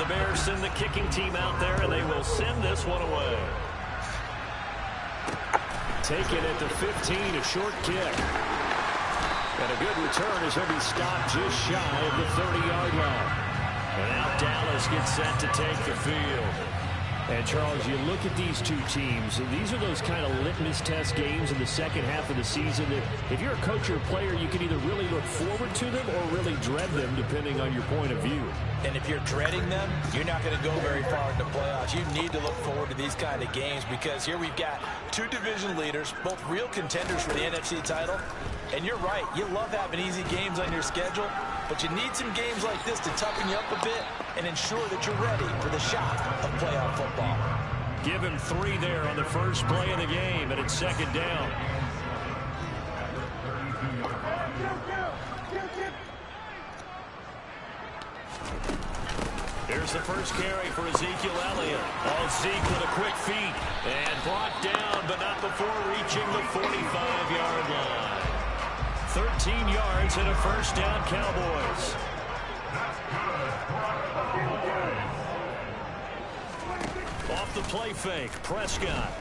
The Bears send the kicking team out there, and they will send this one away. Taken at the 15, a short kick. And a good return as he'll be stopped just shy of the 30-yard line. And now Dallas gets set to take the field. And, Charles, you look at these two teams, these are those kind of litmus test games in the second half of the season that if you're a coach or a player, you can either really look forward to them or really dread them, depending on your point of view. And if you're dreading them, you're not going to go very far in the playoffs. You need to look forward to these kind of games because here we've got two division leaders, both real contenders for the NFC title. And you're right, you love having easy games on your schedule, but you need some games like this to toughen you up a bit and ensure that you're ready for the shock of playoff football. Give him 3 there on the first play of the game, and it's second down. Here's the first carry for Ezekiel Elliott. Oh, Zeke with a quick feed. And brought down, but not before reaching the 45-yard line. 13 yards and a first down, Cowboys. Off the play fake, Prescott.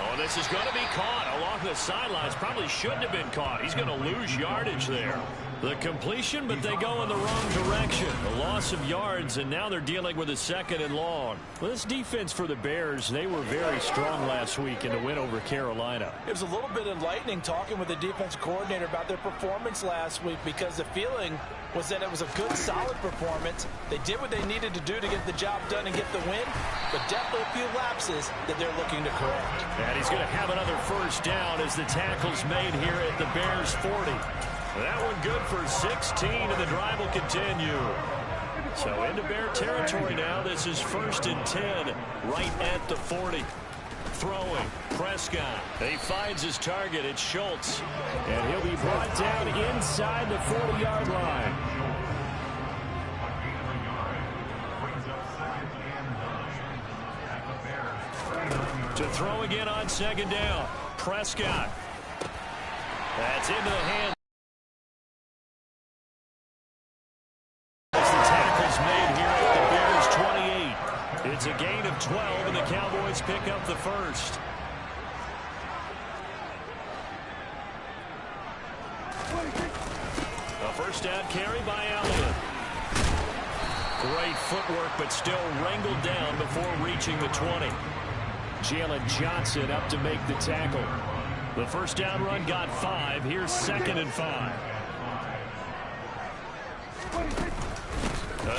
Oh, this is going to be caught along the sidelines. Probably shouldn't have been caught. He's going to lose yardage there. The completion, but they go in the wrong direction. A loss of yards, and now they're dealing with a second and long. Well, this defense for the Bears, they were very strong last week in the win over Carolina. It was a little bit enlightening talking with the defense coordinator about their performance last week because the feeling was that it was a good, solid performance. They did what they needed to do to get the job done and get the win, but definitely a few lapses that they're looking to correct. And he's going to have another first down as the tackle's made here at the Bears' 40. That one good for 16, and the drive will continue. So into Bear territory now. This is 1st and 10, right at the 40. Throwing, Prescott. He finds his target. It's Schultz. And he'll be brought down inside the 40-yard line. To throw again on second down. Prescott. That's into the hand. It's a gain of 12, and the Cowboys pick up the first. A first down carry by Elliott. Great footwork, but still wrangled down before reaching the 20. Jalen Johnson up to make the tackle. The first down run got 5. Here's 2nd and 5.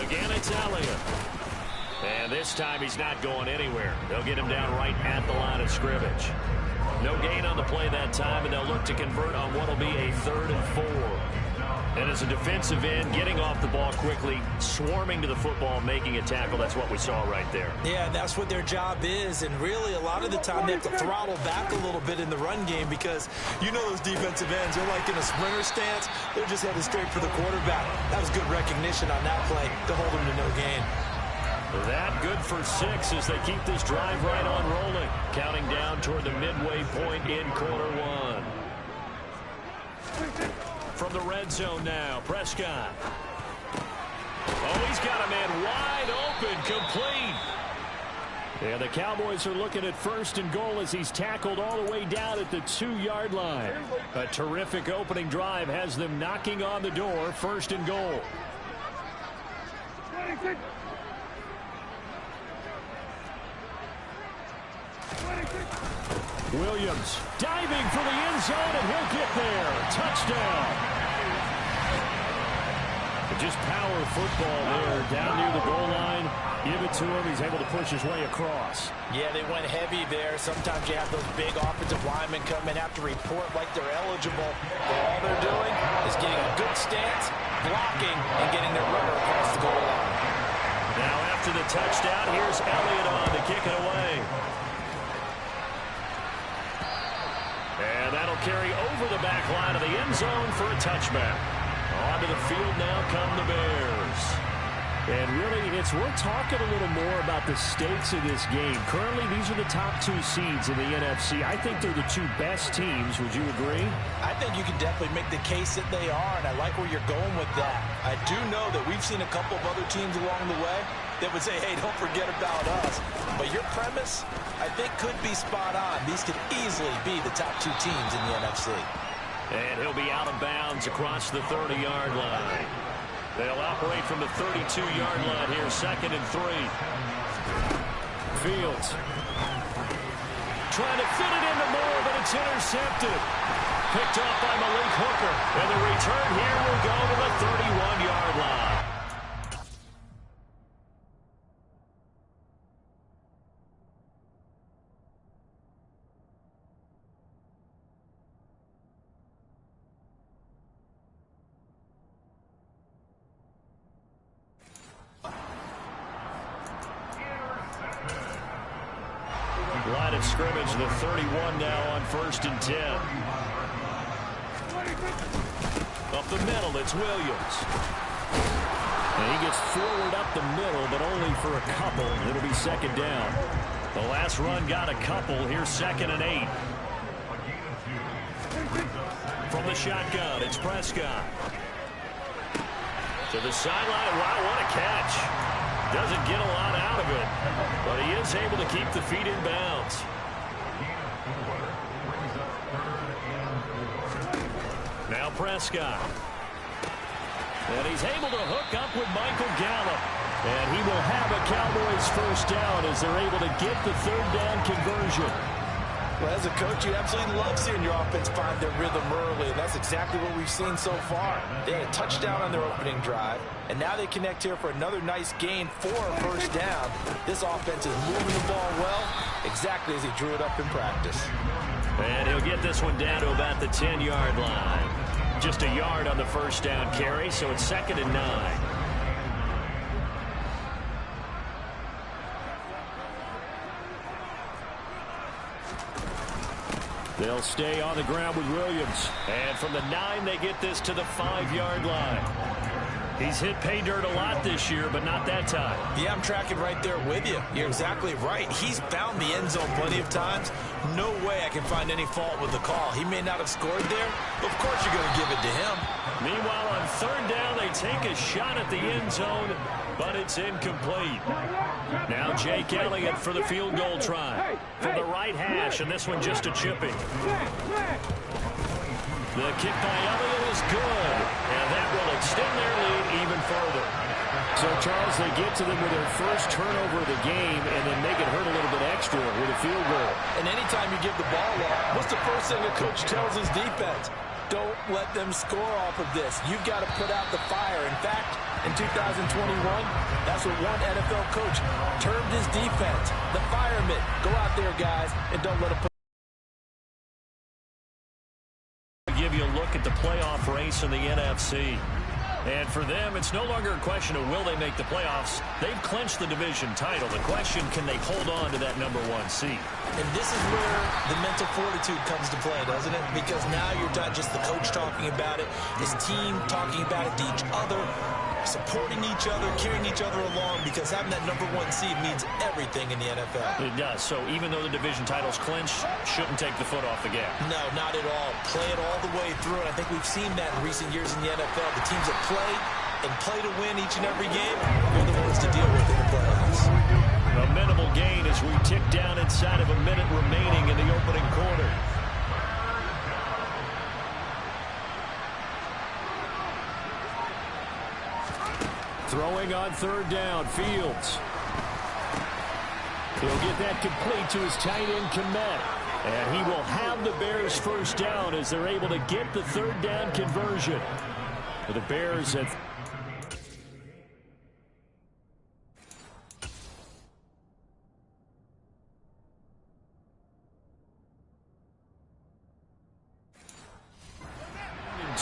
Again, it's Elliott. And this time he's not going anywhere. They'll get him down right at the line of scrimmage. No gain on the play that time, and they'll look to convert on what will be a 3rd and 4. And as a defensive end, getting off the ball quickly, swarming to the football, making a tackle, that's what we saw right there. Yeah, that's what their job is, and really a lot of the time they have to throttle back a little bit in the run game because you know those defensive ends, they're like in a sprinter stance. They're just headed straight for the quarterback. That was good recognition on that play to hold them to no gain. That good for 6 as they keep this drive right on rolling. Counting down toward the midway point in quarter 1. From the red zone now, Prescott. Oh, he's got a man wide open, complete. And the Cowboys are looking at 1st and goal as he's tackled all the way down at the 2-yard line. A terrific opening drive has them knocking on the door, 1st and goal. Williams diving for the end zone, and he'll get there. Touchdown. Just power football there down near the goal line. Give it to him. He's able to push his way across. Yeah, they went heavy there. Sometimes you have those big offensive linemen come in, have to report like they're eligible. But all they're doing is getting a good stance, blocking, and getting their runner across the goal line. Now after the touchdown, here's Elliott on to kick it away. And that'll carry over the back line of the end zone for a touchback. Onto the field now come the Bears. And really, it's worth talking a little more about the stakes of this game. Currently, these are the top two seeds in the NFC. I think they're the two best teams. Would you agree? I think you can definitely make the case that they are, and I like where you're going with that. I do know that we've seen a couple of other teams along the way that would say, hey, don't forget about us. But your premise, I think, could be spot on. These could easily be the top two teams in the NFC. And he'll be out of bounds across the 30-yard line. They'll operate from the 32-yard line here, 2nd and 3. Fields trying to fit it into Moore, but it's intercepted. Picked up by Malik Hooker. And the return here will go to the 31-yard line. Line of scrimmage, the 31 now on 1st and 10. Up the middle, it's Williams. And he gets forward up the middle, but only for a couple. It'll be 2nd down. The last run got a couple. Here's 2nd and 8. From the shotgun, it's Prescott. To the sideline. Wow, what a catch. Doesn't get a lot out of it, but he is able to keep the feet in bounds. Now Prescott. And he's able to hook up with Michael Gallup. And he will have a Cowboys 1st down as they're able to get the 3rd down conversion. Well, as a coach, you absolutely love seeing your offense find their rhythm early, and that's exactly what we've seen so far. They had a touchdown on their opening drive, and now they connect here for another nice gain for a 1st down. This offense is moving the ball well, exactly as he drew it up in practice. And he'll get this one down to about the 10-yard line. Just a yard on the 1st down carry, so it's 2nd and 9. They'll stay on the ground with Williams. And from the 9, they get this to the 5-yard line. He's hit pay dirt a lot this year, but not that time. Yeah, I'm tracking right there with you. You're exactly right. He's found the end zone plenty of times. No way I can find any fault with the call. He may not have scored there, but of course you're going to give it to him. Meanwhile, on 3rd down, they take a shot at the end zone, but it's incomplete. Now Jake Elliott for the field goal try. From the right hash, and this one just a chipping. The kick by Elliott is good, and that will extend their lead even further. So, Charles, they get to them with their first turnover of the game and then make it hurt a little bit extra with a field goal. And anytime you give the ball up, what's the first thing a coach tells his defense? Don't let them score off of this. You've got to put out the fire. In fact, in 2021, that's what one NFL coach termed his defense, the firemen. Go out there, guys, and don't let them put. Give you a look at the playoff race in the NFC. And for them, it's no longer a question of will they make the playoffs. They've clinched the division title. The question, can they hold on to that #1 seed? And this is where the mental fortitude comes to play, doesn't it? Because now you're not just the coach talking about it, this team talking about it to each other, supporting each other, carrying each other along, because having that #1 seed means everything in the NFL. It does. So even though the division title's clinched, shouldn't take the foot off the gas. No, not at all. Play it all the way through, and I think we've seen that in recent years in the NFL. The teams that play and play to win each and every game are the ones to deal with in the playoffs. A minimal gain as we tick down inside of a minute remaining in the opening quarter. Throwing on 3rd down, Fields. He'll get that complete to his tight end, Kmet. And he will have the Bears 1st down as they're able to get the 3rd down conversion. For the Bears at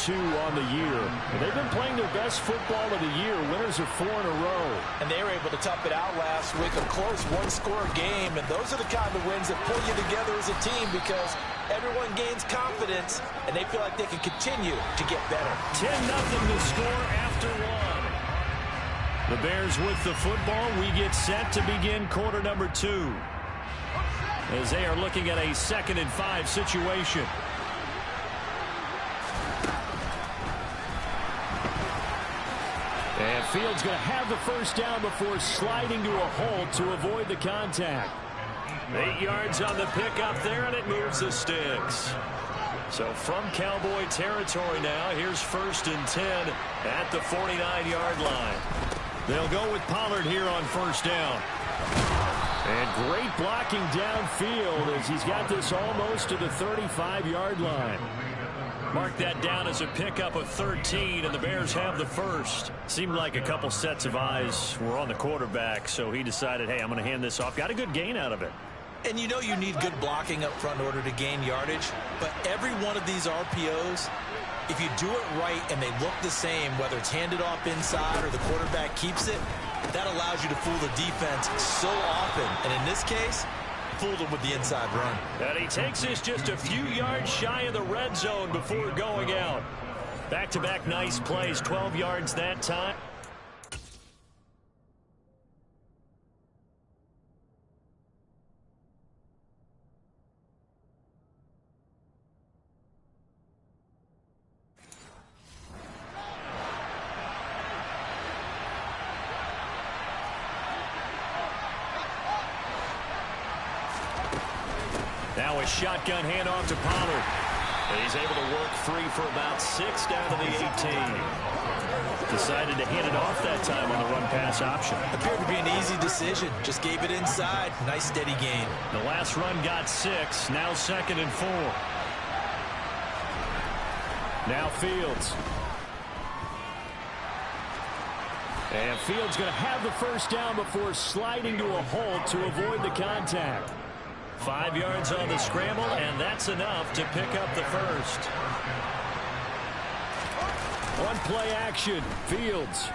on the year. And they've been playing their best football of the year. Winners of 4 in a row. And they were able to tough it out last week. A close one-score game. And those are the kind of wins that pull you together as a team because everyone gains confidence and they feel like they can continue to get better. 10-0 to score after 1. The Bears with the football. We get set to begin quarter number 2. As they are looking at a 2nd and 5 situation. And Fields going to have the first down before sliding to a halt to avoid the contact. 8 yards on the pickup there, and it moves the sticks. So from Cowboy territory now, here's 1st and 10 at the 49-yard line. They'll go with Pollard here on 1st down. And great blocking downfield as he's got this almost to the 35-yard line. Mark that down as a pickup of 13, and the Bears have the first. Seemed like a couple sets of eyes were on the quarterback, so he decided, hey, I'm going to hand this off. Got a good gain out of it. And you know you need good blocking up front in order to gain yardage, but every one of these RPOs, if you do it right and they look the same, whether it's handed off inside or the quarterback keeps it, that allows you to fool the defense so often. And in this case, fooled them with the inside run. And he takes this just a few yards shy of the red zone before going out. Back-to-back nice plays, 12 yards that time. Now a shotgun handoff to Pollard. And he's able to work free for about 6 down to the 18. Decided to hand it off that time on the run-pass option. Appeared to be an easy decision. Just gave it inside. Nice steady gain. The last run got 6. Now 2nd and 4. Now Fields. And Fields going to have the first down before sliding to a halt to avoid the contact. 5 yards on the scramble, and that's enough to pick up the first. One play action, Fields.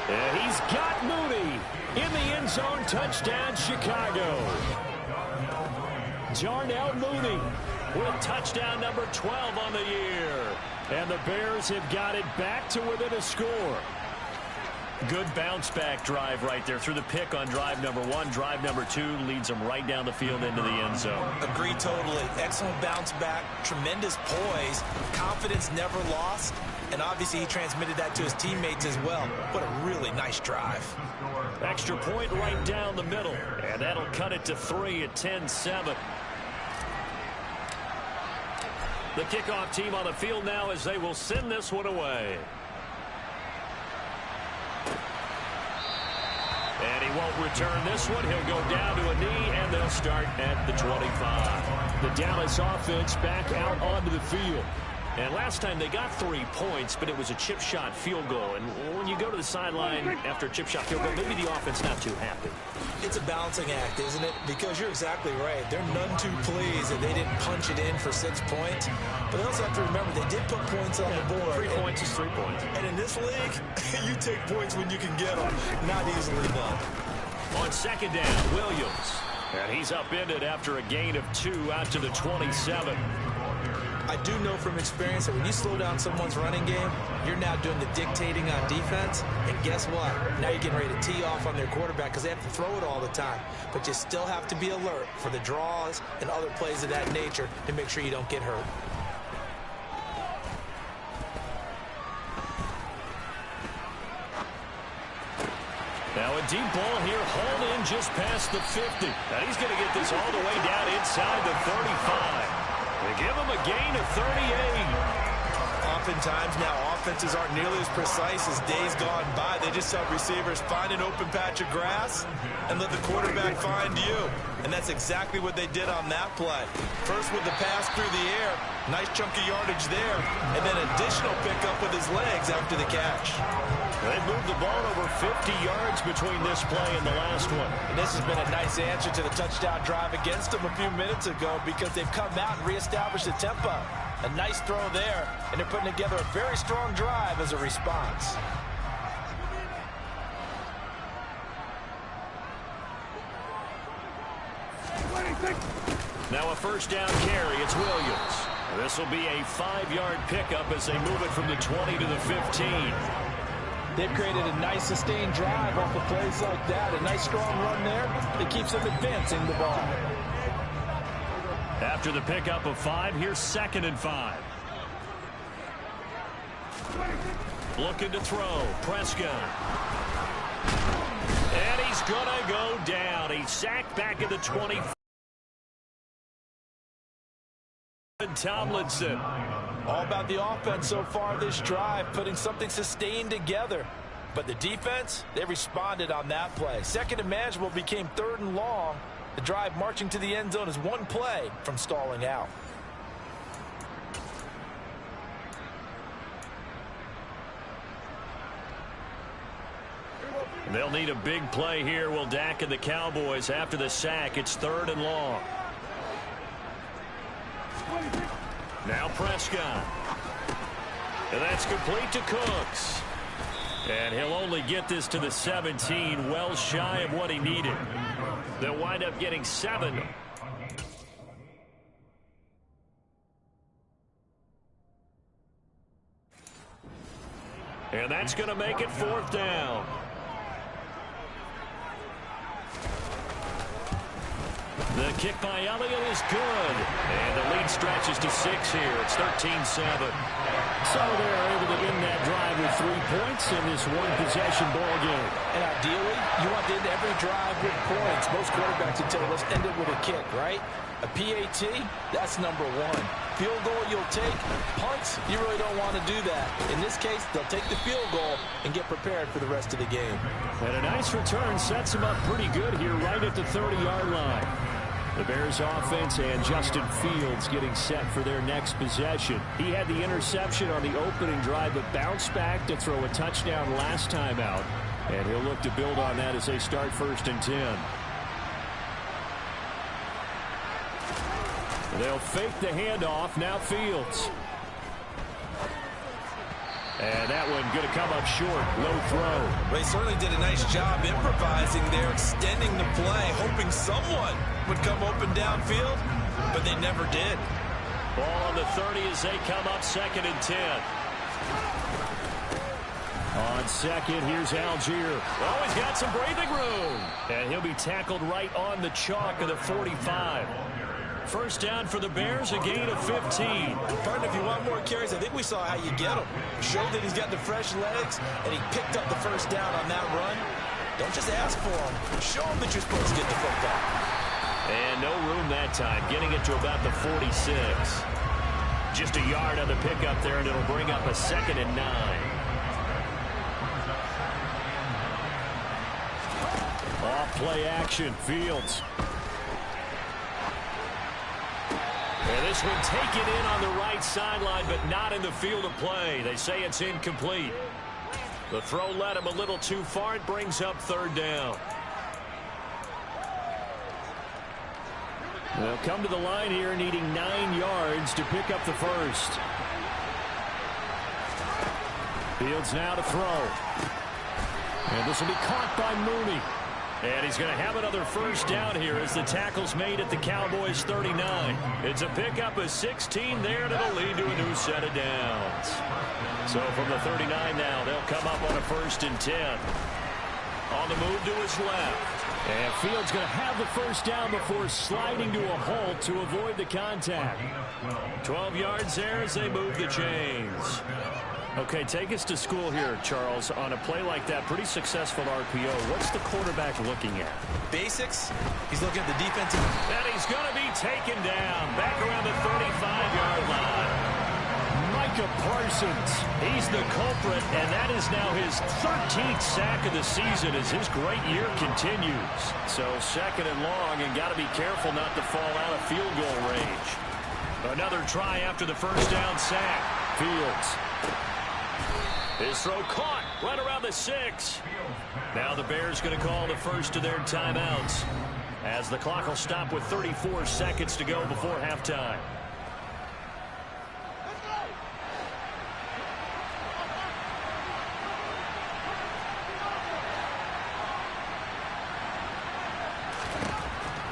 And he's got Mooney in the end zone. Touchdown, Chicago. Darnell Mooney with touchdown number 12 on the year. And the Bears have got it back to within a score. Good bounce-back drive right there through the pick on drive number 1. Drive number 2 leads them right down the field into the end zone. Agree totally. Excellent bounce-back, tremendous poise, confidence never lost, and obviously he transmitted that to his teammates as well. What a really nice drive. Extra point right down the middle, and that'll cut it to 3 at 10-7. The kickoff team on the field now as they will send this one away. And he won't return this one. He'll go down to a knee, and they'll start at the 25. The Dallas offense back out onto the field. And last time they got 3 points, but it was a chip shot field goal. And when you go to the sideline after a chip shot field goal, maybe the offense not too happy. It's a balancing act, isn't it? Because you're exactly right. They're none too pleased that they didn't punch it in for 6 points. But they also have to remember they did put points on the board. 3 points is 3 points. And in this league, you take points when you can get them. Not easily done. On 2nd down, Williams. And he's upended after a gain of 2 out to the 27. I do know from experience that when you slow down someone's running game, you're now doing the dictating on defense. And guess what? Now you're getting ready to tee off on their quarterback because they have to throw it all the time. But you still have to be alert for the draws and other plays of that nature to make sure you don't get hurt. Now a deep ball here, hauled in just past the 50. And he's going to get this all the way down inside the 35. They give him a gain of 38. Oftentimes now offenses aren't nearly as precise as days gone by. They just have receivers find an open patch of grass and let the quarterback find you. And that's exactly what they did on that play. First with the pass through the air, nice chunk of yardage there, and then additional pickup with his legs after the catch. They've moved the ball over 50 yards between this play and the last one. And this has been a nice answer to the touchdown drive against them a few minutes ago because they've come out and reestablished the tempo. A nice throw there, and they're putting together a very strong drive as a response. Now a first down carry. It's Williams. This will be a 5-yard pickup as they move it from the 20 to the 15. They've created a nice sustained drive off of plays like that. A nice strong run there that keeps them advancing the ball. After the pickup of 5, here's 2nd and 5. Looking to throw. Prescott. And he's going to go down. He's sacked back at the 20. Tomlinson. All about the offense so far this drive, putting something sustained together. But the defense, they responded on that play. 2nd and manageable became 3rd and long. The drive marching to the end zone is one play from stalling out. They'll need a big play here, will Dak and the Cowboys. After the sack, it's 3rd and long. Now Prescott. And that's complete to Cooks. And he'll only get this to the 17, well shy of what he needed. They'll wind up getting 7. And that's going to make it 4th down. The kick by Elliott is good. And the lead stretches to 6 here. It's 13-7. So they're able to end that drive with 3 points in this one-possession ball game. And ideally, you want to end every drive with points. Most quarterbacks would tell you, let's end it with a kick, right? A PAT, that's number 1. Field goal you'll take. Punts, you really don't want to do that. In this case, they'll take the field goal and get prepared for the rest of the game. And a nice return sets them up pretty good here right at the 30-yard line. The Bears offense and Justin Fields getting set for their next possession. He had the interception on the opening drive, but bounced back to throw a touchdown last time out. And he'll look to build on that as they start 1st and 10. They'll fake the handoff. Now Fields. And that one going to come up short. Low throw. They certainly did a nice job improvising there, extending the play, hoping someone would come open downfield, but they never did. Ball on the 30 as they come up 2nd and 10. On 2nd, here's Algier. Oh, he's got some breathing room. And he'll be tackled right on the chalk of the 45. 1st down for the Bears, a gain of 15. Partner, if you want more carries, I think we saw how you get him. Showed that he's got the fresh legs, and he picked up the 1st down on that run. Don't just ask for him. Show him that you're supposed to get the football. And no room that time, getting it to about the 46. Just a yard on the pickup there, and it'll bring up a 2nd and 9. Off play action, Fields. And this one taken in on the right sideline, but not in the field of play. They say it's incomplete. The throw led him a little too far. It brings up 3rd down. They'll come to the line here needing 9 yards to pick up the 1st. Fields now to throw. And this will be caught by Mooney. And he's going to have another 1st down here as the tackle's made at the Cowboys 39. It's a pickup of 16 there, and it'll lead to a new set of downs. So from the 39 now, they'll come up on a 1st and 10. On the move to his left. And Fields going to have the 1st down before sliding to a halt to avoid the contact. 12 yards there as they move the chains. Okay, take us to school here, Charles. On a play like that, pretty successful RPO. What's the quarterback looking at? Basics. He's looking at the defensive. And he's going to be taken down back around the 35-yard line. Micah Parsons, he's the culprit, and that is now his 13th sack of the season as his great year continues. So 2nd and long, and got to be careful not to fall out of field goal range. Another try after the 1st down sack. Fields. His throw caught right around the 6. Now the Bears going to call the 1st of their timeouts as the clock will stop with 34 seconds to go before halftime.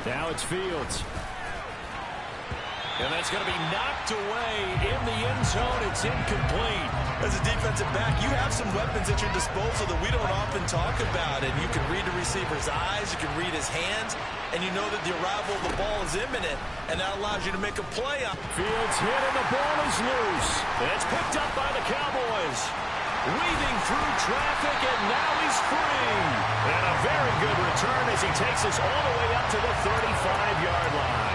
Now it's Fields. And that's going to be knocked away in the end zone. It's incomplete. As a defensive back, you have some weapons at your disposal that we don't often talk about. And you can read the receiver's eyes, you can read his hands, and you know that the arrival of the ball is imminent, and that allows you to make a play. Fields hit, and the ball is loose. And it's picked up by the Cowboys. Weaving through traffic, and now he's free. And a very good return as he takes us all the way up to the 35-yard line.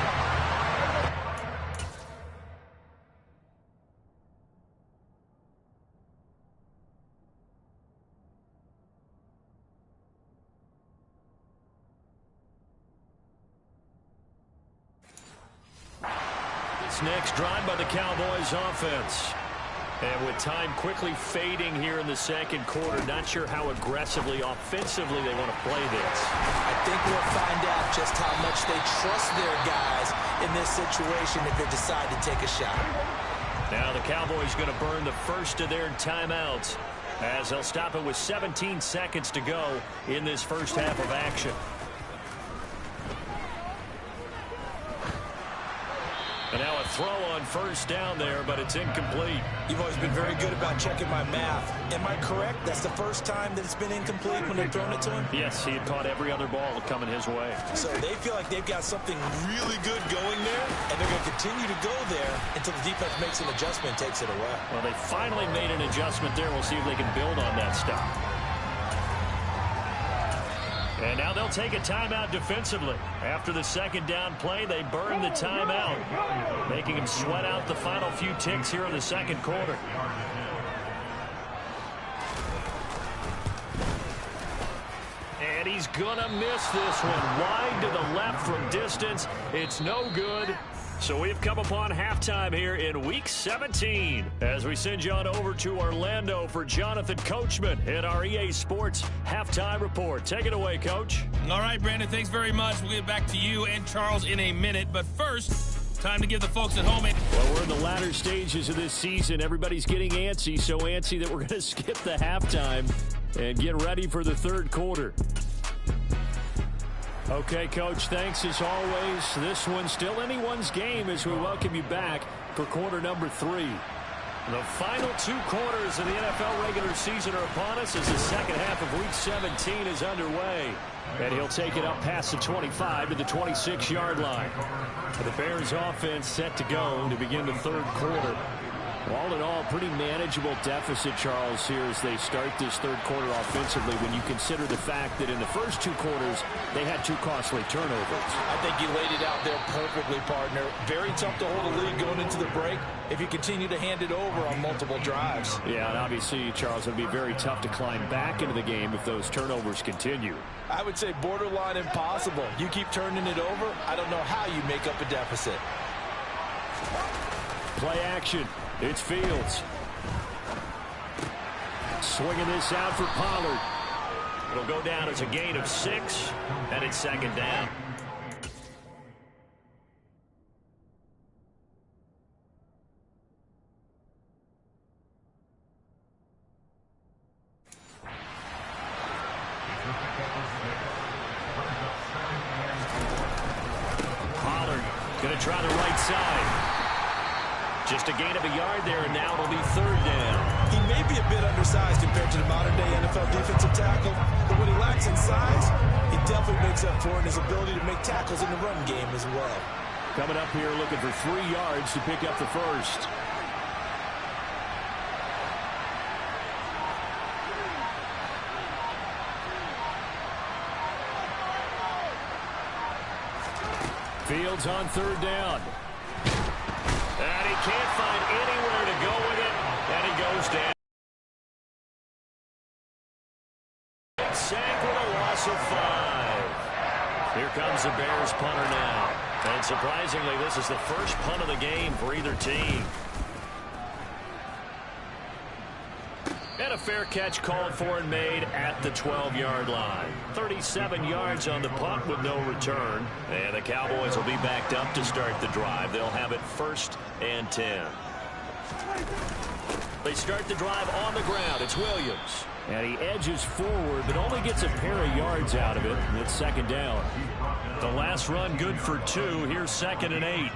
Next drive by the Cowboys offense. And with time quickly fading here in the second quarter, not sure how aggressively, offensively they want to play this. I think we'll find out just how much they trust their guys in this situation if they decide to take a shot. Now the Cowboys going to burn the first of their timeouts as they'll stop it with 17 seconds to go in this first half of action. And now a throw on first down there, but it's incomplete. You've always been very good about checking my math. Am I correct? That's the first time that it's been incomplete when they've thrown it to him? Yes, he had caught every other ball coming his way. So they feel like they've got something really good going there, and they're going to continue to go there until the defense makes an adjustment and takes it away. Well, they finally made an adjustment there. We'll see if they can build on that stuff. And now they'll take a timeout defensively. After the second down play, they burn the timeout, making him sweat out the final few ticks here in the second quarter. And he's going to miss this one. Wide to the left from distance. It's no good. So we've come upon halftime here in Week 17 as we send you on over to Orlando for Jonathan Coachman in our EA Sports Halftime Report. Take it away, Coach. All right, Brandon, thanks very much. We'll get back to you and Charles in a minute. But first, time to give the folks at home Well, we're in the latter stages of this season. Everybody's getting antsy, so antsy that we're going to skip the halftime and get ready for the third quarter. Okay, Coach, thanks as always. This one's still anyone's game as we welcome you back for quarter number 3. The final 2 quarters of the NFL regular season are upon us as the second half of Week 17 is underway. And he'll take it up past the 25 to the 26-yard line. The Bears offense set to go to begin the third quarter. All in all, pretty manageable deficit, Charles, here as they start this third quarter offensively when you consider the fact that in the first 2 quarters, they had 2 costly turnovers. I think you laid it out there perfectly, partner. Very tough to hold a lead going into the break if you continue to hand it over on multiple drives. Yeah, and obviously, Charles, it would be very tough to climb back into the game if those turnovers continue. I would say borderline impossible. You keep turning it over, I don't know how you make up a deficit. Play action. It's Fields. Swinging this out for Pollard. It'll go down as a gain of 6, and it's second down. Pollard going to try the right side. Just a gain of a yard there, and now it'll be third down. He may be a bit undersized compared to the modern-day NFL defensive tackle, but what he lacks in size, he definitely makes up for in his ability to make tackles in the run game as well. Coming up here looking for 3 yards to pick up the first. Fields on third down. And he can't find anywhere to go with it, and he goes down. Sank with a loss of 5. Here comes the Bears punter now. And surprisingly, this is the first punt of the game for either team. And a fair catch called for and made at the 12-yard line. 37 yards on the punt with no return. And the Cowboys will be backed up to start the drive. They'll have it 1st and 10. They start the drive on the ground. It's Williams. And he edges forward, but only gets a pair of yards out of it. And it's second down. The last run good for 2. Here's 2nd and 8.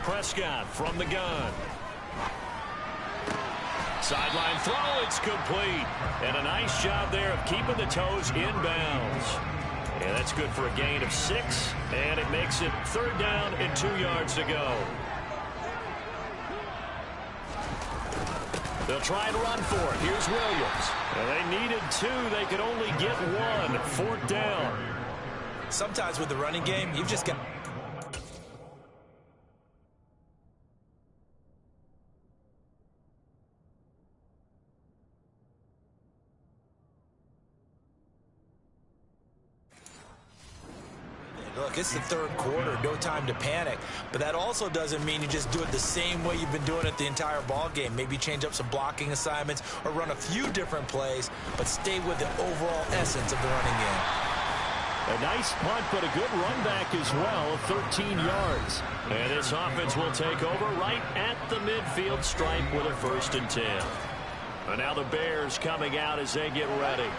Prescott from the gun. Sideline throw, it's complete. And a nice job there of keeping the toes in bounds. And that's good for a gain of 6, and it makes it 3rd down and 2 yards to go. They'll try and run for it. Here's Williams. And they needed 2. They could only get 1. 4th down. Sometimes with the running game, you've just got... Look, it's the 3rd quarter, no time to panic. But that also doesn't mean you just do it the same way you've been doing it the entire ball game. Maybe change up some blocking assignments or run a few different plays, but stay with the overall essence of the running game. A nice punt, but a good run back as well of 13 yards. And this offense will take over right at the midfield stripe with a 1st and 10. And now the Bears coming out as they get ready.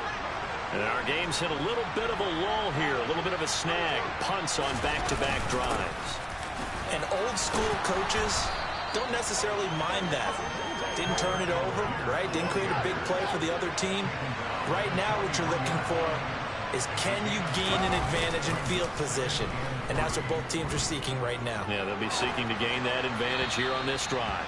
And our game's hit a little bit of a lull here, a little bit of a snag. Punts on back-to-back drives. And old-school coaches don't necessarily mind that. Didn't turn it over, right? Didn't create a big play for the other team. Right now what you're looking for is can you gain an advantage in field position? And that's what both teams are seeking right now. Yeah, they'll be seeking to gain that advantage here on this drive.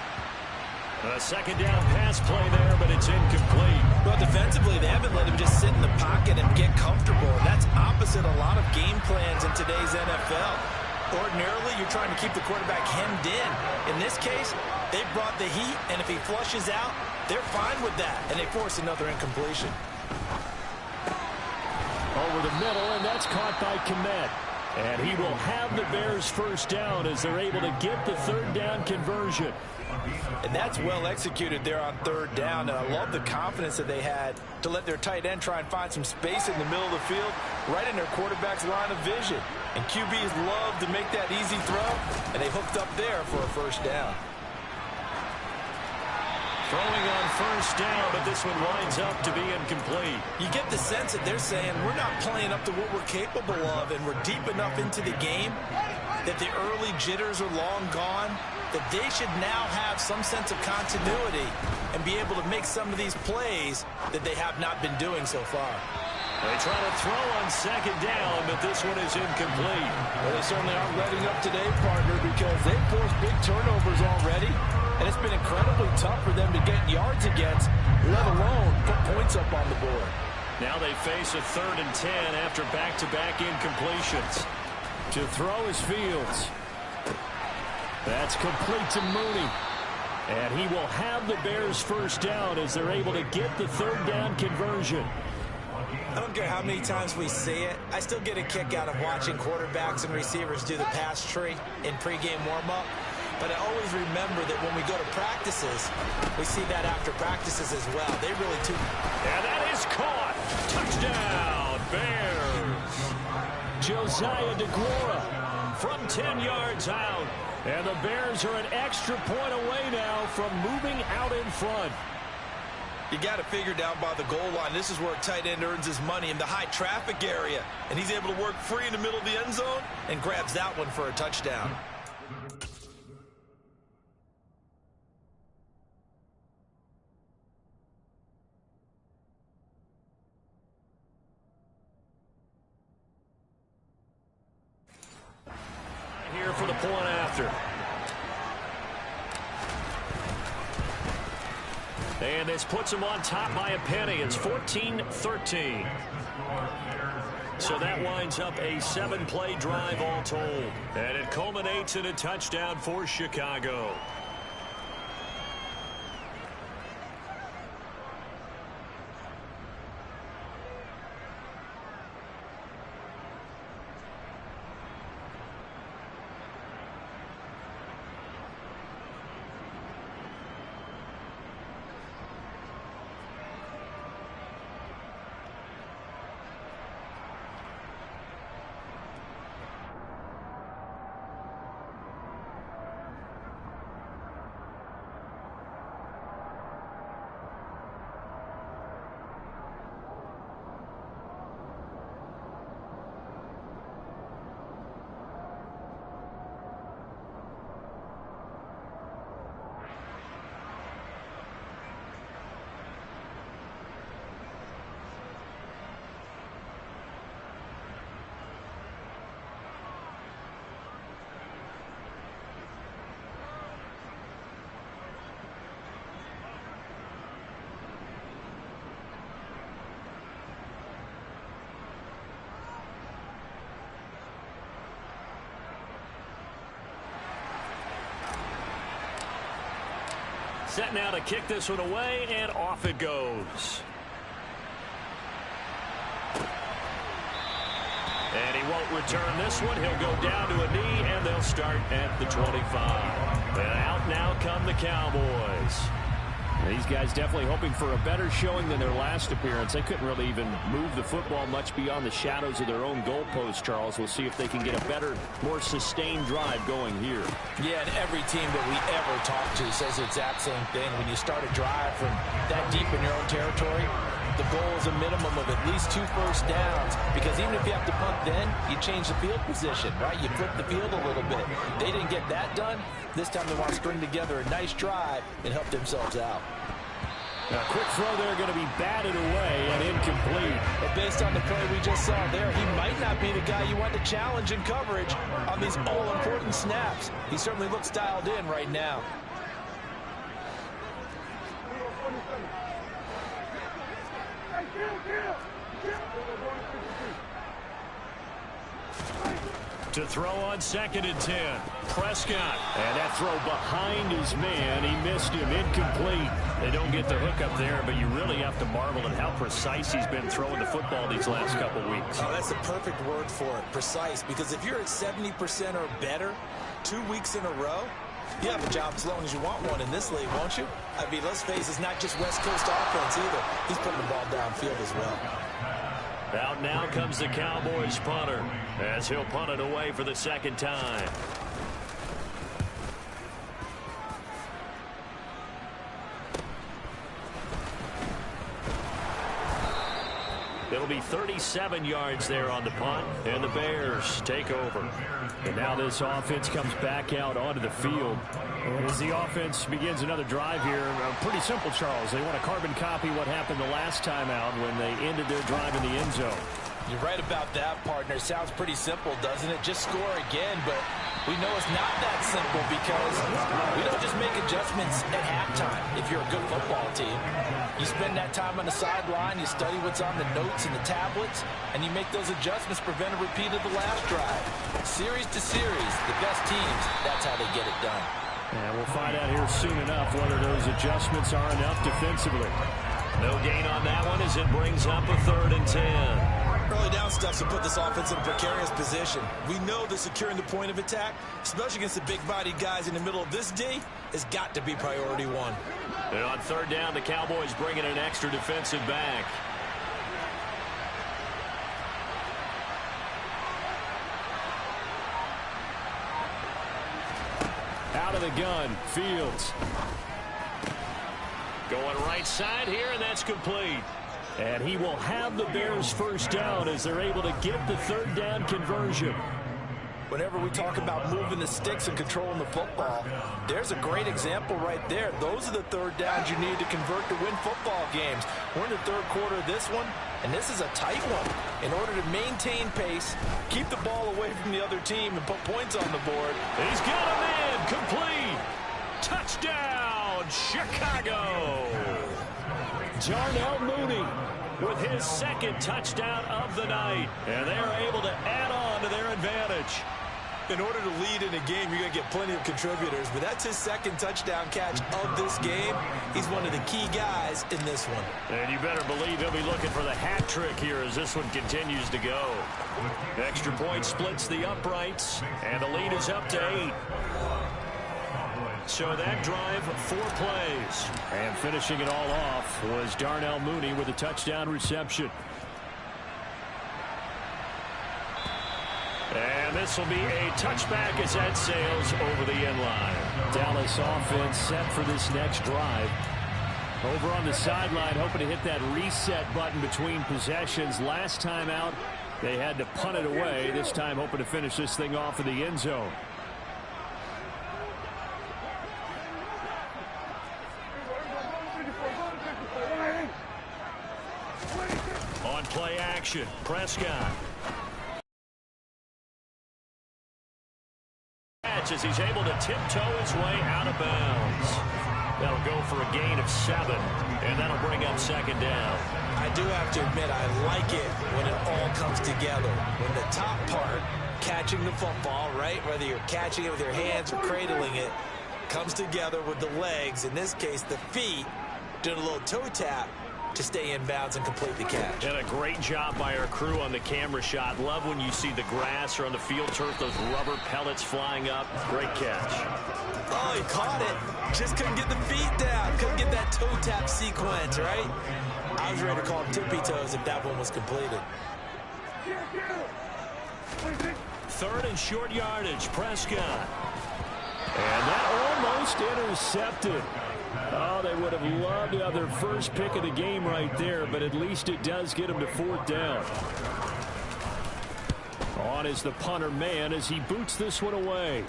A 2nd down pass play there, but it's incomplete. Well, defensively, they haven't let him just sit in the pocket and get comfortable. And that's opposite a lot of game plans in today's NFL. Ordinarily, you're trying to keep the quarterback hemmed in. In this case, they brought the heat, and if he flushes out, they're fine with that. And they force another incompletion. Over the middle, and that's caught by Kmet. And he will have the Bears 1st down as they're able to get the 3rd down conversion. And that's well executed there on 3rd down. And I love the confidence that they had to let their tight end try and find some space in the middle of the field, right in their quarterback's line of vision. And QBs love to make that easy throw, and they hooked up there for a 1st down. Throwing on 1st down, but this one winds up to be incomplete. You get the sense that they're saying we're not playing up to what we're capable of, and we're deep enough into the game that the early jitters are long gone, that they should now have some sense of continuity and be able to make some of these plays that they have not been doing so far. They try to throw on 2nd down, but this one is incomplete. Well, they certainly aren't letting up today, partner, because they've forced big turnovers already, and it's been incredibly tough for them to get yards against, let alone put points up on the board. Now they face a 3rd and 10 after back-to-back incompletions. To throw is Fields. That's complete to Mooney. And he will have the Bears 1st down as they're able to get the 3rd down conversion. I don't care how many times we see it. I still get a kick out of watching quarterbacks and receivers do the pass tree in pregame warm-up. But I always remember that when we go to practices, we see that after practices as well. They really do. And that is caught. Touchdown, Bears. Josiah DeGuara from 10 yards out. And the Bears are an extra point away now from moving out in front. You got it figured out by the goal line. This is where a tight end earns his money, in the high traffic area. And he's able to work free in the middle of the end zone and grabs that one for a touchdown. Here for the point after. And this puts them on top by a penny. It's 14-13. So that winds up a 7-play drive all told. And it culminates in a touchdown for Chicago. Set now to kick this one away, and off it goes. And he won't return this one. He'll go down to a knee, and they'll start at the 25. And out now come the Cowboys. These guys definitely hoping for a better showing than their last appearance. They couldn't really even move the football much beyond the shadows of their own goalpost, Charles. We'll see if they can get a better, more sustained drive going here. Yeah, and every team that we ever talk to says the exact same thing. When you start a drive from that deep in your own territory, the goal is a minimum of at least 2 first downs, because even if you have to punt then, you change the field position, right? You flip the field a little bit. They didn't get that done. This time they want to string together a nice drive and help themselves out. A quick throw there going to be batted away and incomplete. But based on the play we just saw there, he might not be the guy you want to challenge in coverage on these all-important snaps. He certainly looks dialed in right now. To throw on 2nd and 10. Prescott. And that throw behind his man. He missed him. Incomplete. They don't get the hook up there, but you really have to marvel at how precise he's been throwing the football these last couple weeks. Oh, that's the perfect word for it, precise, because if you're at 70% or better 2 weeks in a row, you have a job as long as you want one in this league, won't you? I mean, let's face it, it's not just West Coast offense either. He's putting the ball downfield as well. Out now comes the Cowboys punter, as he'll punt it away for the 2nd time. It'll be 37 yards there on the punt, and the Bears take over. And now this offense comes back out onto the field. And as the offense begins another drive here, pretty simple, Charles. They want to carbon copy what happened the last time out when they ended their drive in the end zone. You're right about that, partner. Sounds pretty simple, doesn't it? Just score again, but we know it's not that simple, because we don't just make adjustments at halftime if you're a good football team. You spend that time on the sideline, you study what's on the notes and the tablets, and you make those adjustments, prevent a repeat of the last drive. Series to series, the best teams, that's how they get it done. And we'll find out here soon enough whether those adjustments are enough defensively. No gain on that one as it brings up a 3rd and 10. Early down stuff to put this offense in a precarious position. We know that securing the point of attack, especially against the big-bodied guys in the middle of this D, has got to be priority 1. And on 3rd down, the Cowboys bring in an extra defensive back. Out of the gun, Fields. Going right side here, and that's complete. And he will have the Bears' first down as they're able to get the 3rd down conversion. Whenever we talk about moving the sticks and controlling the football, there's a great example right there. Those are the 3rd downs you need to convert to win football games. We're in the 3rd quarter of this one, and this is a tight one. In order to maintain pace, keep the ball away from the other team, and put points on the board. He's got a man. Complete. Touchdown, Chicago. Darnell Mooney with his 2nd touchdown of the night. And they're able to add on to their advantage. In order to lead in a game, you're going to get plenty of contributors, but that's his 2nd touchdown catch of this game. He's one of the key guys in this one. And you better believe he'll be looking for the hat trick here as this one continues to go. Extra point splits the uprights, and the lead is up to 8. So that drive, 4 plays. And finishing it all off was Darnell Mooney with a touchdown reception. And this will be a touchback as that sails over the end line. Dallas offense set for this next drive. Over on the sideline, hoping to hit that reset button between possessions. Last time out, they had to punt it away. This time hoping to finish this thing off in the end zone. On play action, Prescott. As he's able to tiptoe his way out of bounds. That'll go for a gain of 7, and that'll bring up 2nd down. I do have to admit, I like it when it all comes together. When the top part, catching the football, right, whether you're catching it with your hands or cradling it, comes together with the legs, in this case the feet, doing a little toe tap to stay in bounds and complete the catch. And a great job by our crew on the camera shot. Love when you see the grass or on the field turf, those rubber pellets flying up. Great catch. Oh, he caught it. Just couldn't get the feet down. Couldn't get that toe tap sequence, right? I was ready to call him tippy toes if that one was completed. 3rd and short yardage, Prescott. And that almost intercepted. Oh, they would have loved to have their first pick of the game right there, but at least it does get them to 4th down. On is the punter man as he boots this one away.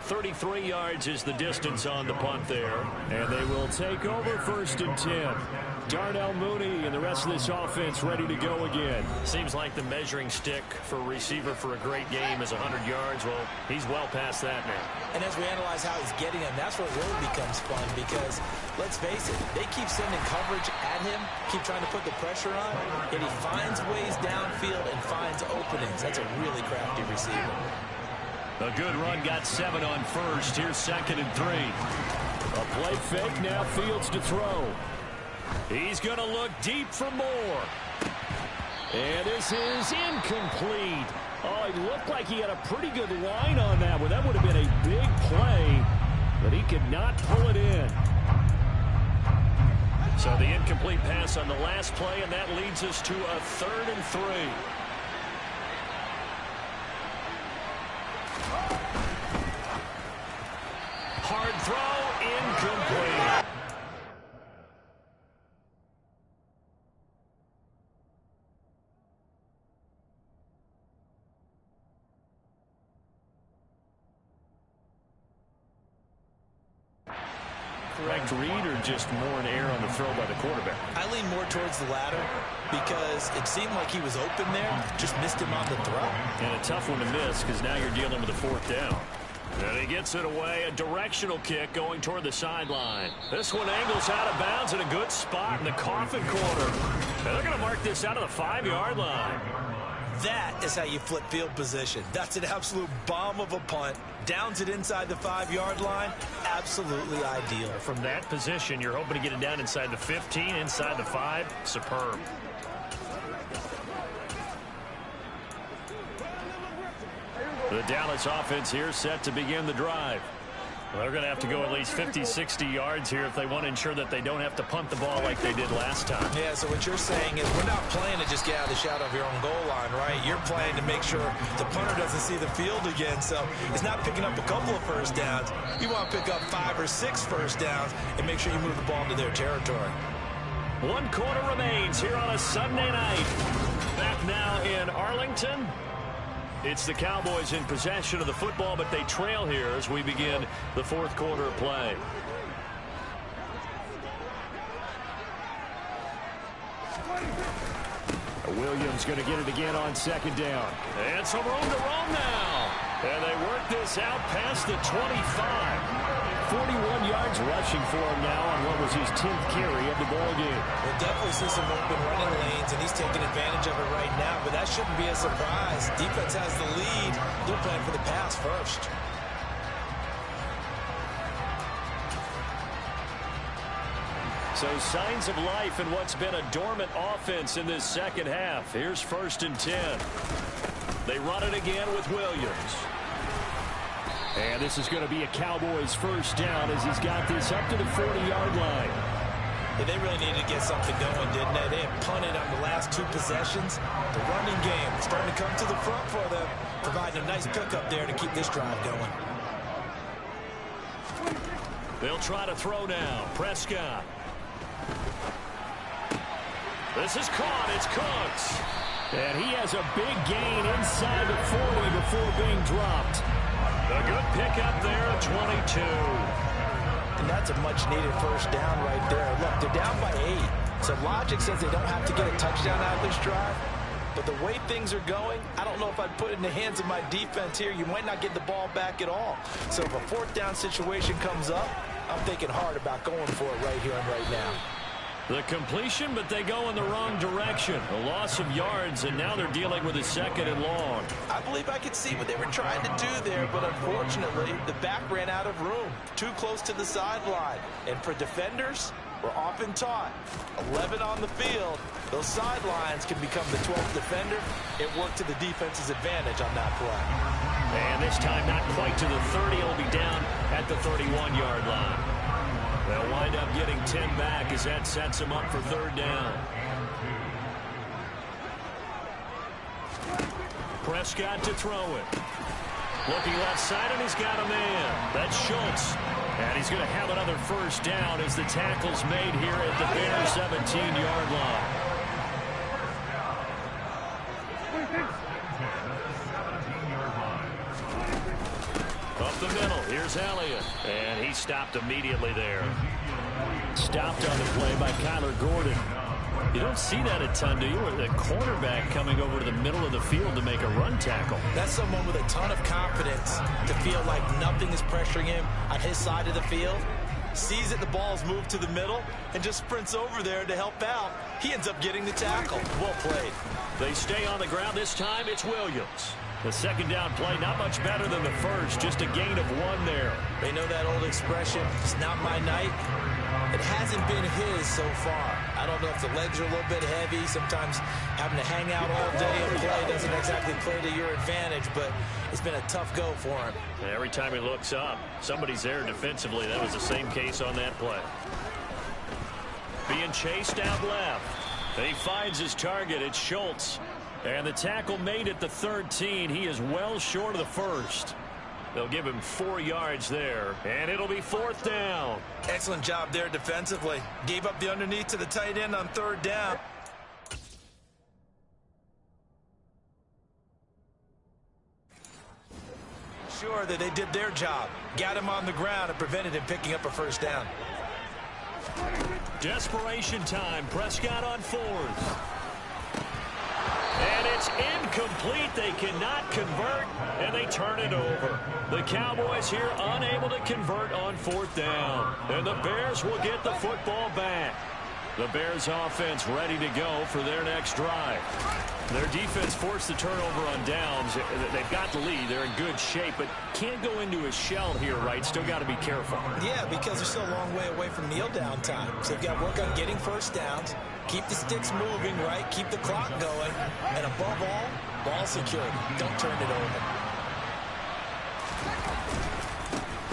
33 yards is the distance on the punt there, and they will take over 1st and 10. Darnell Mooney and the rest of this offense ready to go again. Seems like the measuring stick for a receiver for a great game is 100 yards. Well, he's well past that now. And as we analyze how he's getting them, that's where it really becomes fun because, let's face it, they keep sending coverage at him, keep trying to put the pressure on, and he finds ways downfield and finds openings. That's a really crafty receiver. A good run, got 7 on 1st. Here's 2nd and 3. A play fake, now Fields to throw. He's going to look deep for more. And this is incomplete. Oh, he looked like he had a pretty good line on that one. That would have been a big play, but he could not pull it in. So the incomplete pass on the last play, and that leads us to a 3rd and 3. Hard throw, incomplete. Correct read or just more an error on the throw by the quarterback? I lean more towards the latter because it seemed like he was open there, just missed him on the throw. And a tough one to miss because now you're dealing with a 4th down. And he gets it away, a directional kick going toward the sideline. This one angles out of bounds in a good spot in the coffin corner. And they're going to mark this out of the 5-yard line. That is how you flip field position. That's an absolute bomb of a punt. Downs it inside the 5-yard line. Absolutely ideal. From that position, you're hoping to get it down inside the 15, inside the 5. Superb. The Dallas offense here set to begin the drive. Well, they're going to have to go at least 50, 60 yards here if they want to ensure that they don't have to punt the ball like they did last time. Yeah, so what you're saying is we're not playing to just get out of the shadow of your own goal line, right? You're playing to make sure the punter doesn't see the field again. So it's not picking up a couple of first downs. You want to pick up 5 or 6 first downs and make sure you move the ball into their territory. 1 quarter remains here on a Sunday night. Back now in Arlington. It's the Cowboys in possession of the football, but they trail here as we begin the 4th quarter of play. Williams going to get it again on 2nd down. And some room to roam now. And they work this out past the 25. 41 yards rushing for him now on what was his 10th carry of the ball game. We'll definitely see some open running lanes, and he's taking advantage of it right now, but that shouldn't be a surprise. Defense has the lead. They're playing for the pass first. So signs of life in what's been a dormant offense in this second half. Here's 1st and 10. They run it again with Williams. And this is going to be a Cowboys first down as he's got this up to the 40-yard line. Yeah, they really needed to get something going, didn't they? They had punted on the last 2 possessions. The running game starting to come to the front for them, providing a nice pickup there to keep this drive going. They'll try to throw now. Prescott. This is caught. It's Cooks. And he has a big gain inside the 40 before being dropped. A good pickup there at 22. And that's a much-needed first down right there. Look, they're down by 8. So logic says they don't have to get a touchdown out of this drive. But the way things are going, I don't know if I'd put it in the hands of my defense here. You might not get the ball back at all. So if a 4th down situation comes up, I'm thinking hard about going for it right here and right now. The completion, but they go in the wrong direction. A loss of yards, and now they're dealing with a 2nd and long. I believe I could see what they were trying to do there, but unfortunately, the back ran out of room. Too close to the sideline. And for defenders, we're often taught, 11 on the field, those sidelines can become the 12th defender. It worked to the defense's advantage on that play. And this time, not quite to the 30. It'll be down at the 31-yard line. They'll wind up getting 10 back as that sets them up for 3rd down. Prescott to throw it. Looking left side, and he's got a man. That's Schultz. And he's going to have another 1st down as the tackle's made here at the Bears' 17-yard line. Up the middle, here's Elliott. And he stopped immediately there. Stopped on the play by Kyler Gordon. You don't see that a ton, do you? The cornerback coming over to the middle of the field to make a run tackle. That's someone with a ton of confidence to feel like nothing is pressuring him on his side of the field. Sees that the ball's moved to the middle and just sprints over there to help out. He ends up getting the tackle. Well played. They stay on the ground. This time it's Williams. The 2nd down play, not much better than the first. Just a gain of 1 there. They know that old expression, it's not my night. It hasn't been his so far. I don't know if the legs are a little bit heavy. Sometimes having to hang out all day and play doesn't exactly play to your advantage, but it's been a tough go for him. And every time he looks up, somebody's there defensively. That was the same case on that play. Being chased out left. And he finds his target. It's Schultz. And the tackle made at the 13. He is well short of the 1st. They'll give him 4 yards there, and it'll be 4th down. Excellent job there defensively. Gave up the underneath to the tight end on 3rd down. Sure that they did their job. Got him on the ground and prevented him picking up a 1st down. Desperation time. Prescott on 4th. And it's incomplete. They cannot convert, and they turn it over. The Cowboys here unable to convert on 4th down. And the Bears will get the football back. The Bears offense ready to go for their next drive. Their defense forced the turnover on downs. They've got the lead. They're in good shape, but can't go into a shell here, right? Still got to be careful. Yeah, because they're still a long way away from kneel down time. So they've got to work on getting 1st downs, keep the sticks moving, right? Keep the clock going. And above all, ball security. Don't turn it over.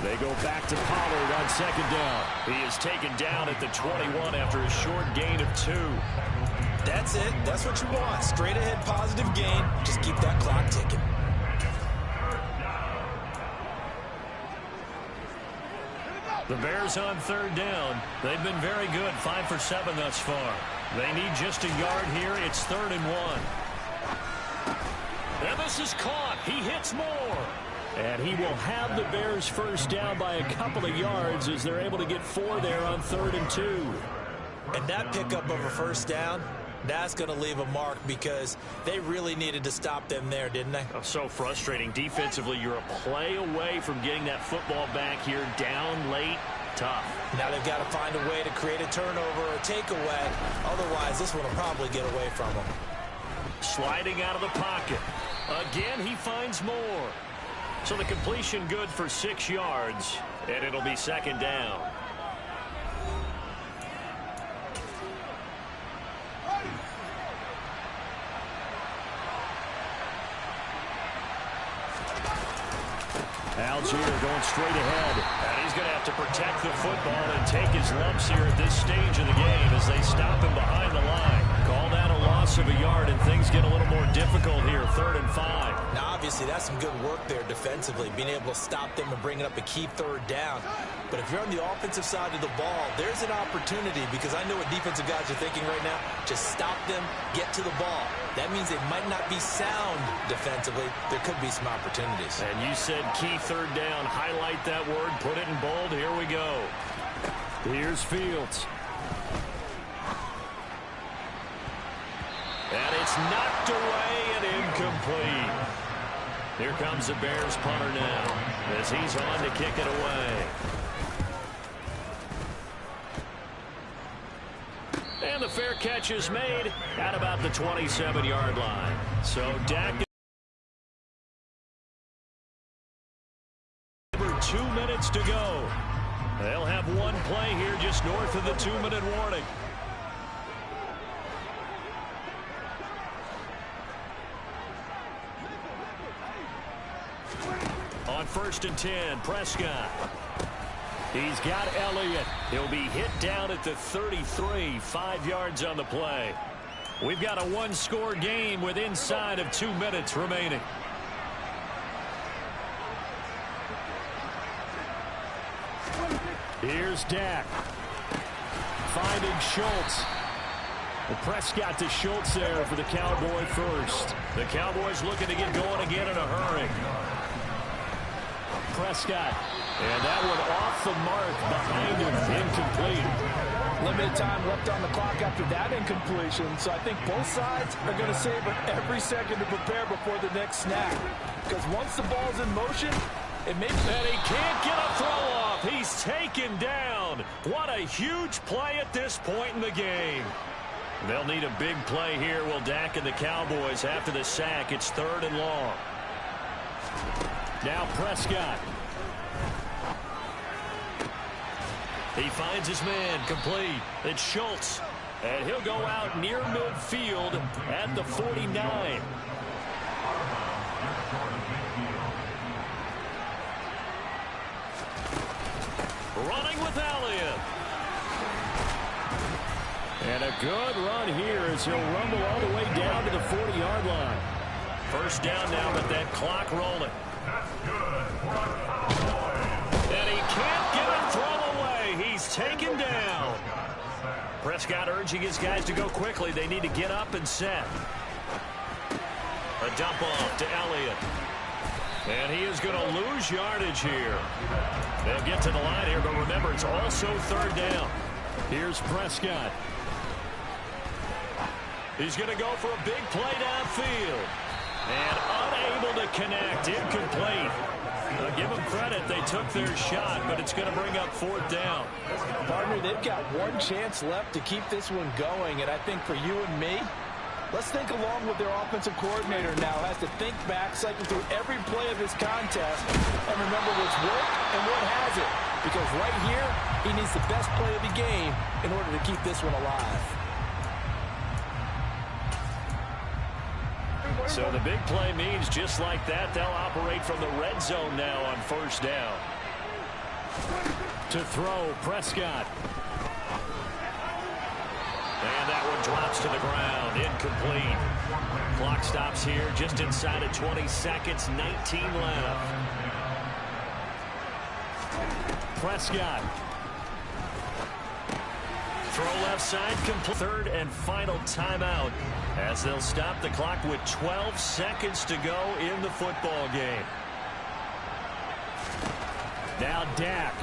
They go back to Pollard on 2nd down. He is taken down at the 21 after a short gain of 2. That's it. That's what you want. Straight ahead positive gain. Just keep that clock ticking. The Bears on 3rd down. They've been very good. 5 for 7 thus far. They need just a yard here. It's 3rd and 1. And this is caught. He hits more. And he will have the Bears 1st down by a couple of yards as they're able to get 4 there on 3rd and 2. And that pickup of a 1st down, that's going to leave a mark because they really needed to stop them there, didn't they? Oh, so frustrating. Defensively, you're a play away from getting that football back here down late. Tough. Now they've got to find a way to create a turnover or a takeaway. Otherwise, this one will probably get away from them. Sliding out of the pocket. Again, he finds more. So the completion good for 6 yards, and it'll be 2nd down. Algier going straight ahead. And he's going to have to protect the football and take his lumps here at this stage of the game as they stop him behind the line. Call that a loss of a yard, and things get a little more difficult here, 3rd and 5. Now, obviously, that's some good work there defensively, being able to stop them and bringing up a key 3rd down. But if you're on the offensive side of the ball, there's an opportunity because I know what defensive guys are thinking right now. Just stop them, get to the ball. That means they might not be sound defensively. There could be some opportunities. And you said key 3rd down. Highlight that word. Put it in bold. Here we go. Here's Fields. And it's knocked away and incomplete. Here comes the Bears punter now as he's on to kick it away. And the fair catch is made at about the 27-yard line. So Dak, 2 minutes to go. They'll have one play here just north of the 2-minute warning. On 1st and 10, Prescott. He's got Elliott. He'll be hit down at the 33, 5 yards on the play. We've got a one-score game with inside of 2 minutes remaining. Here's Dak. Finding Schultz. Well, Prescott to Schultz there for the Cowboy first. The Cowboys looking to get going again in a hurry. Prescott. And that one off the mark behind him. Incomplete. Limited time left on the clock after that incompletion. So I think both sides are going to savor every second to prepare before the next snap. Because once the ball's in motion, it may... And he can't get a throw off. He's taken down. What a huge play at this point in the game. They'll need a big play here. Will Dak and the Cowboys after the sack. It's 3rd and long. Now Prescott. He finds his man complete. It's Schultz. And he'll go out near midfield at the 49. Running with Elliott. And a good run here as he'll rumble all the way down to the 40-yard line. First down now with that clock rolling. And he can't get a throw away. He's taken down. Prescott urging his guys to go quickly. They need to get up and set. A dump off to Elliott. And he is going to lose yardage here. They'll get to the line here, but remember, it's also 3rd down. Here's Prescott. He's going to go for a big play downfield. And unable to connect. Incomplete. Give them credit. They took their shot, but it's going to bring up 4th down. Partner, they've got one chance left to keep this one going, and I think for you and me, let's think along with their offensive coordinator now. Has to think back, cycle through every play of this contest, and remember what's worked and what hasn't. Because right here, he needs the best play of the game in order to keep this one alive. So the big play means just like that, they'll operate from the red zone now on 1st down. To throw, Prescott. And that one drops to the ground. Incomplete. Clock stops here just inside of 20 seconds. 19 left. Prescott. Throw left side complete. 3rd and final timeout as they'll stop the clock with 12 seconds to go in the football game. Now Dak.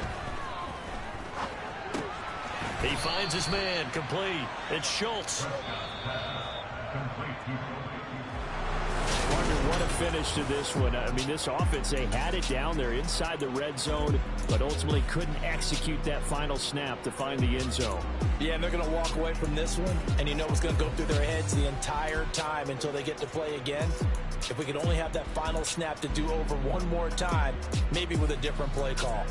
He finds his man complete. It's Schultz. What a finish to this one. I mean, this offense, they had it down there inside the red zone, but ultimately couldn't execute that final snap to find the end zone. Yeah, and they're going to walk away from this one, and you know what's going to go through their heads the entire time until they get to play again. If we could only have that final snap to do over one more time, maybe with a different play call.